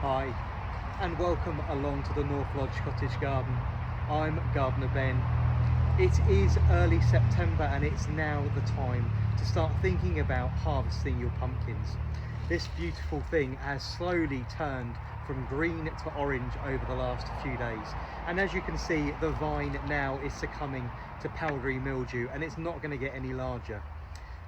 Hi, and welcome along to the North Lodge Cottage Garden. I'm Gardener Ben. It is early September and it's now the time to start thinking about harvesting your pumpkins. This beautiful thing has slowly turned from green to orange over the last few days, and as you can see, the vine now is succumbing to powdery mildew and it's not going to get any larger.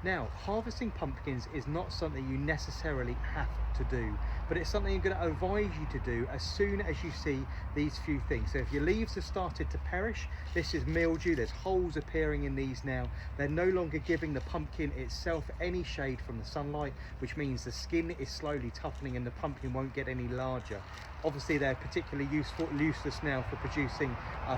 Now, harvesting pumpkins is not something you necessarily have to do, but it's something I'm going to advise you to do as soon as you see these few things. So if your leaves have started to perish, this is mildew, there's holes appearing in these now. They're no longer giving the pumpkin itself any shade from the sunlight, which means the skin is slowly toughening and the pumpkin won't get any larger. Obviously they're particularly useless now for producing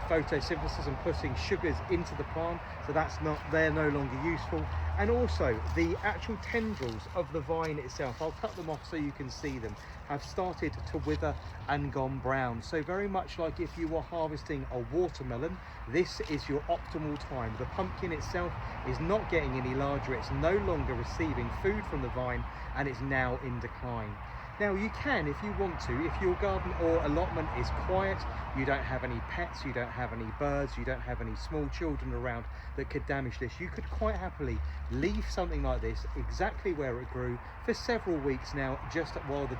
photosynthesis and putting sugars into the plant, so they're no longer useful. And also the actual tendrils of the vine itself, I'll cut them off so you can see them, have started to wither and gone brown. So very much like if you were harvesting a watermelon, this is your optimal time. The pumpkin itself is not getting any larger, it's no longer receiving food from the vine and it's now in decline. Now you can, if you want to, if your garden or allotment is quiet, you don't have any pets, you don't have any birds, you don't have any small children around that could damage this, you could quite happily leave something like this exactly where it grew for several weeks now, just while the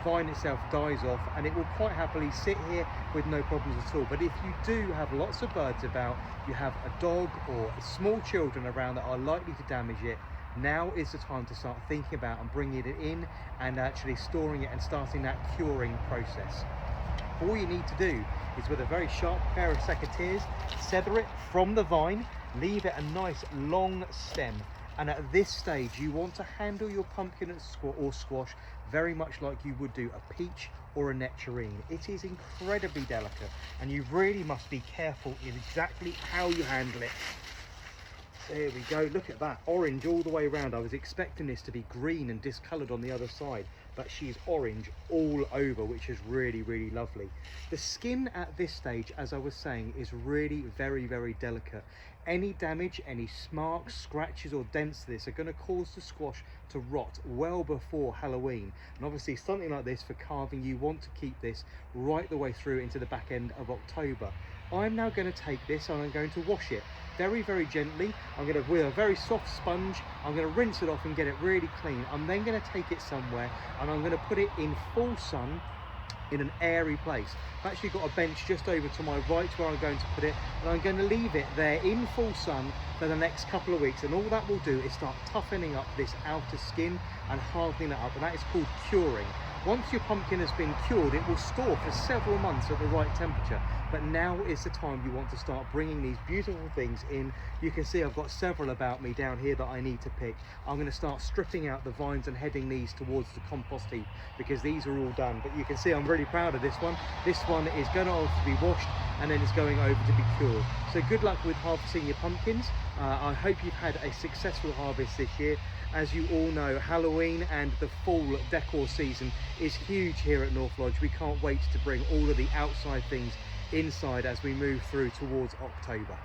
vine itself dies off, and it will quite happily sit here with no problems at all. But if you do have lots of birds about, you have a dog or small children around that are likely to damage it, now is the time to start thinking about and bringing it in and actually storing it and starting that curing process. All you need to do is, with a very sharp pair of secateurs, sever it from the vine, leave it a nice long stem, and at this stage you want to handle your pumpkin or squash very much like you would do a peach or a nectarine. It is incredibly delicate and you really must be careful in exactly how you handle it. There we go, look at that, orange all the way around. I was expecting this to be green and discoloured on the other side, but she's orange all over, which is really lovely. The skin at this stage, as I was saying, is really very delicate. Any damage, any marks, scratches or dents to this are going to cause the squash to rot well before Halloween. And obviously something like this for carving, you want to keep this right the way through into the back end of October. I'm now going to take this and I'm going to wash it very gently. I'm going to, with a very soft sponge, I'm going to rinse it off and get it really clean. I'm then going to take it somewhere and I'm going to put it in full sun in an airy place. I've actually got a bench just over to my right where I'm going to put it, and I'm going to leave it there in full sun for the next couple of weeks, and all that will do is start toughening up this outer skin and hardening it up, and that is called curing. Once your pumpkin has been cured, it will store for several months at the right temperature, but now is the time you want to start bringing these beautiful things in. You can see I've got several about me down here that I need to pick. I'm going to start stripping out the vines and heading these towards the compost heap because these are all done, but you can see I'm really proud of this one. This one is going to be washed and then it's going over to be cured. So good luck with harvesting your pumpkins. I hope you've had a successful harvest this year. As you all know, Halloween and the fall decor season is huge here at North Lodge. We can't wait to bring all of the outside things inside as we move through towards October.